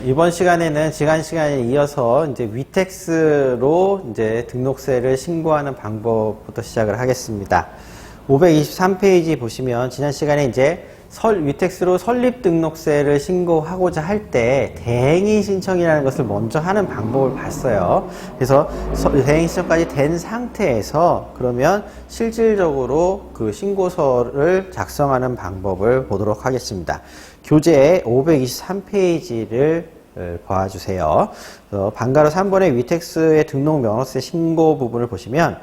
이번 시간에는 지난 시간에 이어서 이제 위텍스로 이제 등록세를 신고하는 방법부터 시작을 하겠습니다. 523페이지 보시면 지난 시간에 이제 위텍스로 설립 등록세를 신고하고자 할 때 대행이 신청이라는 것을 먼저 하는 방법을 봤어요. 그래서 대행이 신청까지 된 상태에서 그러면 실질적으로 그 신고서를 작성하는 방법을 보도록 하겠습니다. 교재 523페이지를 봐주세요. 방가로 3번의 위텍스의 등록 면허세 신고 부분을 보시면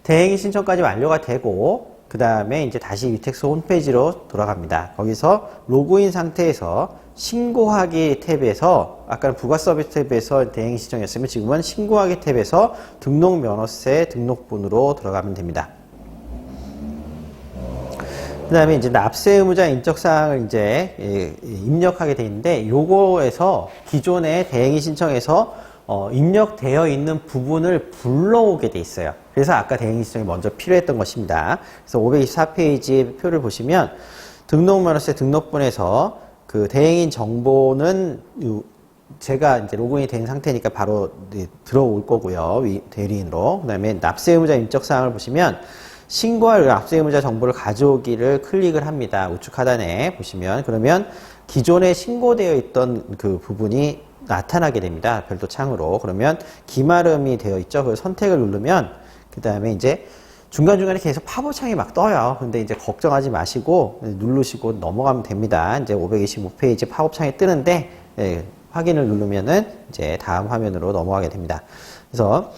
대행이 신청까지 완료가 되고 그 다음에 이제 다시 위텍스 홈페이지로 돌아갑니다. 거기서 로그인 상태에서 신고하기 탭에서 아까는 부가 서비스 탭에서 대행이 신청이었으면 지금은 신고하기 탭에서 등록 면허세 등록번호로 들어가면 됩니다. 그 다음에 이제 납세 의무자 인적사항을 이제 입력하게 되어 있는데 요거에서 기존의 대행이 신청에서 입력되어 있는 부분을 불러오게 돼 있어요. 그래서 아까 대행이 신청이 먼저 필요했던 것입니다. 그래서 524페이지 표를 보시면 등록면허세 등록본에서 그 대행인 정보는 제가 이제 로그인이 된 상태니까 바로 들어올 거고요. 대리인으로. 그 다음에 납세 의무자 인적사항을 보시면 신고할 납세 의무자 정보를 가져오기를 클릭을 합니다. 우측 하단에 보시면 그러면 기존에 신고되어 있던 그 부분이 나타나게 됩니다. 별도 창으로. 그러면 기말음이 되어 있죠. 그래서 선택을 누르면 그 다음에 이제 중간중간에 계속 팝업창이 막 떠요. 근데 이제 걱정하지 마시고 누르시고 넘어가면 됩니다. 이제 525페이지 팝업창이 뜨는데 확인을 누르면은 이제 다음 화면으로 넘어가게 됩니다. 그래서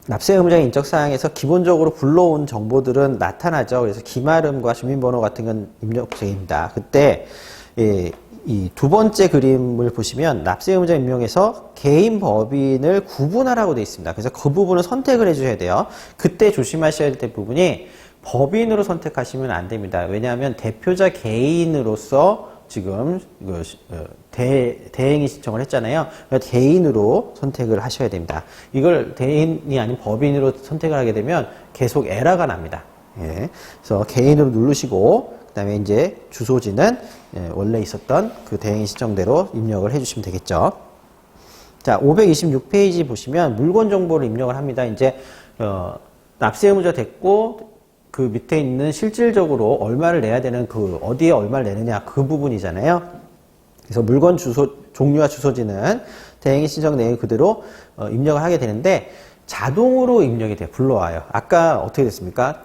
납세 의무자의 인적사항에서 기본적으로 불러온 정보들은 나타나죠. 그래서 기말음과 주민번호 같은 건 입력제입니다. 그때 이 두 번째 그림을 보시면 납세 의무자 임명에서 개인 법인을 구분하라고 되어 있습니다. 그래서 그 부분을 선택을 해주셔야 돼요. 그때 조심하셔야 될 부분이 법인으로 선택하시면 안 됩니다. 왜냐하면 대표자 개인으로서 지금 대행이 신청을 했잖아요. 그러니까 개인으로 선택을 하셔야 됩니다. 이걸 대인이 아닌 법인으로 선택을 하게 되면 계속 에러가 납니다. 예. 그래서 개인으로 누르시고 그 다음에 이제 주소지는 원래 있었던 그 대행이 신청대로 입력을 해주시면 되겠죠. 자, 526페이지 보시면 물건 정보를 입력을 합니다. 이제 납세 의무자 됐고 그 밑에 있는 실질적으로 얼마를 내야 되는 그 어디에 얼마를 내느냐 그 부분이잖아요. 그래서 물건 주소 종류와 주소지는 대행이 신청 내용 그대로 입력을 하게 되는데 자동으로 입력이 돼요. 불러와요. 아까 어떻게 됐습니까?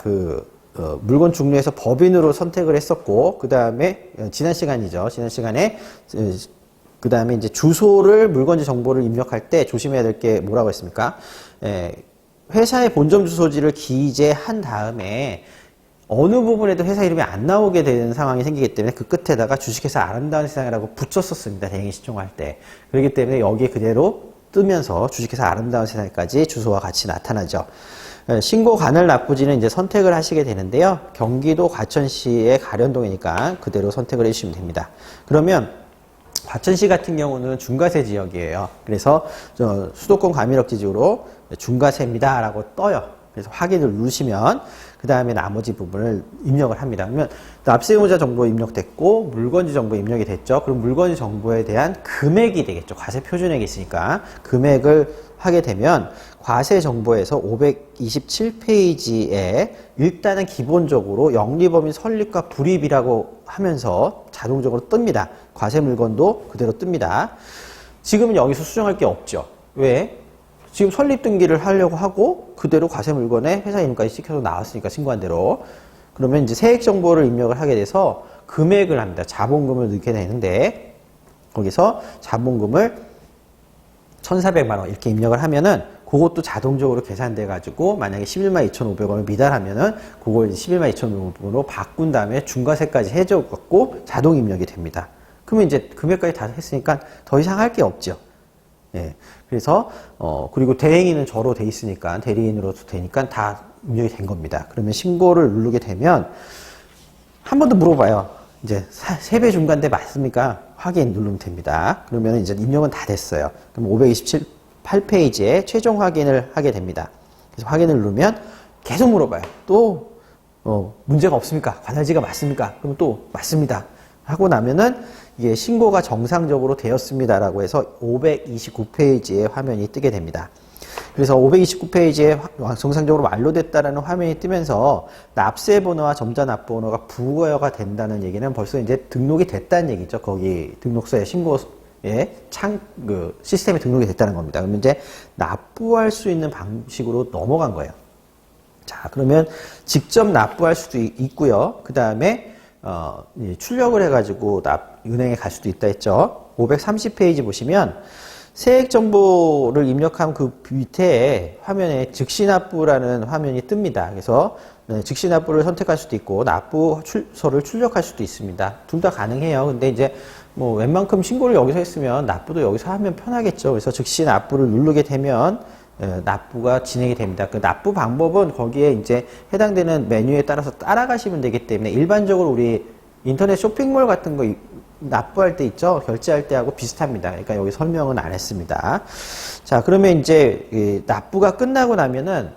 물건 종류에서 법인으로 선택을 했었고 그 다음에 지난 시간이죠. 지난 시간에 그 다음에 이제 주소를 물건지 정보를 입력할 때 조심해야 될 게 뭐라고 했습니까? 회사의 본점 주소지를 기재한 다음에 어느 부분에도 회사 이름이 안 나오게 되는 상황이 생기기 때문에 그 끝에다가 주식회사 아름다운 세상이라고 붙였었습니다. 대행이 신청할 때. 그렇기 때문에 여기에 그대로 뜨면서 주식회사 아름다운 세상까지 주소와 같이 나타나죠. 신고 관할 납부지는 이제 선택을 하시게 되는데요. 경기도 과천시의 가련동이니까 그대로 선택을 해주시면 됩니다. 그러면 과천시 같은 경우는 중과세 지역이에요. 그래서 수도권 과밀억지 지역으로 중과세입니다 라고 떠요. 그래서 확인을 누르시면 그 다음에 나머지 부분을 입력을 합니다. 그러면 납세 의무자 정보 입력됐고 물건지 정보 입력이 됐죠. 그럼 물건지 정보에 대한 금액이 되겠죠. 과세 표준액이 있으니까 금액을 하게 되면 과세 정보에서 527페이지에 일단은 기본적으로 영리법인 설립과 불입이라고 하면서 자동적으로 뜹니다. 과세 물건도 그대로 뜹니다. 지금은 여기서 수정할 게 없죠. 왜? 지금 설립 등기를 하려고 하고 그대로 과세 물건에 회사 이름까지 찍혀서 나왔으니까 신고한 대로. 그러면 이제 세액 정보를 입력을 하게 돼서 금액을 합니다. 자본금을 넣게 되는데 거기서 자본금을 1,400만 원 이렇게 입력을 하면은 그것도 자동적으로 계산돼 가지고 만약에 11만 2,500원을 미달하면은 그걸 11만 2,500원으로 바꾼 다음에 중과세까지 해줘 갖고 자동 입력이 됩니다. 그러면 이제 금액까지 다 했으니까 더 이상 할 게 없죠. 예. 그래서 그리고 대행인은 저로 돼 있으니까 대리인으로도 되니까 다 입력이 된 겁니다. 그러면 신고를 누르게 되면 한 번 더 물어봐요. 이제 세배 중과인데 맞습니까? 확인 누르면 됩니다. 그러면 이제 입력은 다 됐어요. 그럼 528페이지에 최종 확인을 하게 됩니다. 그래서 확인을 누르면 계속 물어봐요. 또 문제가 없습니까? 관할지가 맞습니까? 그럼 또 맞습니다. 하고 나면은 이게 신고가 정상적으로 되었습니다라고 해서 529페이지의 화면이 뜨게 됩니다. 그래서 529페이지에 정상적으로 완료됐다라는 화면이 뜨면서 납세 번호와 점자 납부 번호가 부여가 된다는 얘기는 벌써 이제 등록이 됐다는 얘기죠. 거기 등록서에 신고에 시스템에 등록이 됐다는 겁니다. 그러면 이제 납부할 수 있는 방식으로 넘어간 거예요. 자, 그러면 직접 납부할 수도 있고요. 그 다음에 출력을 해가지고 은행에 갈 수도 있다 했죠. 530페이지 보시면 세액 정보를 입력한 그 밑에 화면에 즉시 납부라는 화면이 뜹니다. 그래서 즉시 납부를 선택할 수도 있고 납부서를 출력할 수도 있습니다. 둘 다 가능해요. 근데 이제 뭐 웬만큼 신고를 여기서 했으면 납부도 여기서 하면 편하겠죠. 그래서 즉시 납부를 누르게 되면 납부가 진행이 됩니다. 그 납부 방법은 거기에 이제 해당되는 메뉴에 따라서 따라가시면 되기 때문에 일반적으로 우리 인터넷 쇼핑몰 같은 거 납부할 때 있죠? 결제할 때하고 비슷합니다. 그러니까 여기 설명은 안 했습니다. 자, 그러면 이제 납부가 끝나고 나면은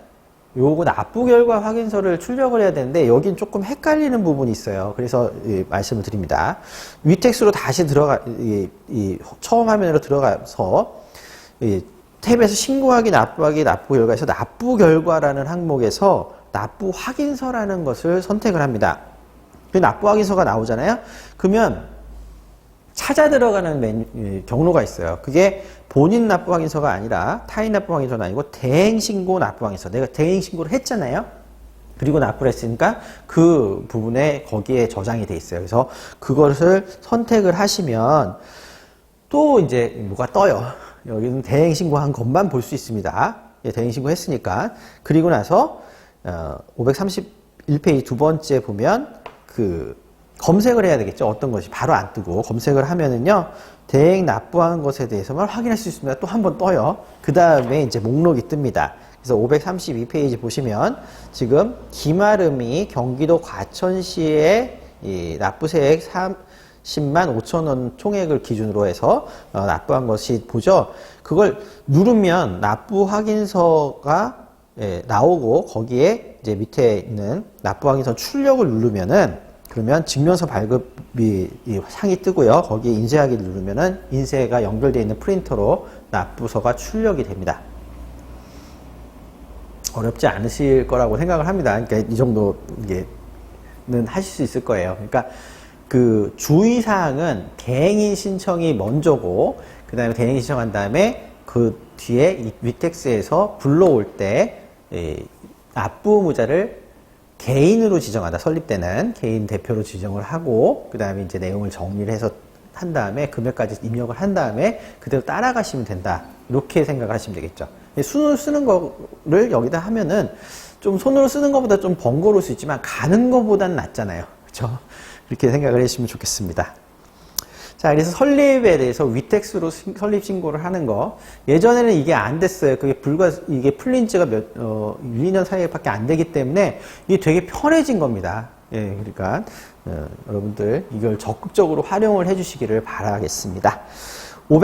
요거 납부 결과 확인서를 출력을 해야 되는데 여긴 조금 헷갈리는 부분이 있어요. 그래서 말씀을 드립니다. 위텍스로 다시 처음 화면으로 들어가서 탭에서 신고하기, 납부하기, 납부 결과에서 납부 결과라는 항목에서 납부 확인서라는 것을 선택을 합니다. 그 납부 확인서가 나오잖아요. 그러면 찾아 들어가는 경로가 있어요. 그게 본인 납부 확인서가 아니라 타인 납부 확인서는 아니고 대행신고 납부 확인서. 내가 대행신고를 했잖아요. 그리고 납부를 했으니까 그 부분에 거기에 저장이 돼 있어요. 그래서 그것을 선택을 하시면 또 이제 뭐가 떠요. 여기는 대행신고한 것만 볼 수 있습니다. 대행신고 했으니까. 그리고 나서 531페이지 두 번째 보면 검색을 해야 되겠죠. 어떤 것이 바로 안 뜨고 검색을 하면은요 대행 납부한 것에 대해서만 확인할 수 있습니다. 또 한 번 떠요. 그 다음에 이제 목록이 뜹니다. 그래서 532페이지 보시면 지금 김아름이 경기도 과천시의 이 납부세액 30만 5천 원 총액을 기준으로 해서 납부한 것이 보죠. 그걸 누르면 납부 확인서가 나오고 거기에 이제 밑에 있는 납부 확인서 출력을 누르면은 그러면 증명서 발급이 상이 뜨고요. 거기에 인쇄하기를 누르면은 인쇄가 연결되어 있는 프린터로 납부서가 출력이 됩니다. 어렵지 않으실 거라고 생각을 합니다. 그러니까 이 정도는 하실 수 있을 거예요. 그러니까 그 주의사항은 대행인 신청이 먼저고 그 다음에 대행인 신청한 다음에 그 뒤에 이 위텍스에서 불러올 때 납부 의무자를 개인으로 지정하다. 설립되는 개인 대표로 지정을 하고 그 다음에 이제 내용을 정리를 해서 한 다음에 금액까지 입력을 한 다음에 그대로 따라가시면 된다. 이렇게 생각을 하시면 되겠죠. 손으로 쓰는 거를 여기다 하면은 좀 손으로 쓰는 것보다 좀 번거로울 수 있지만 가는 것보다는 낫잖아요. 그렇죠? 이렇게 생각을 해주시면 좋겠습니다. 자, 그래서 설립에 대해서 위텍스로 설립 신고를 하는 거. 예전에는 이게 안 됐어요. 이게 풀린 지가 1, 2년 사이에밖에 안 되기 때문에 이게 되게 편해진 겁니다. 예, 그러니까, 여러분들 이걸 적극적으로 활용을 해 주시기를 바라겠습니다.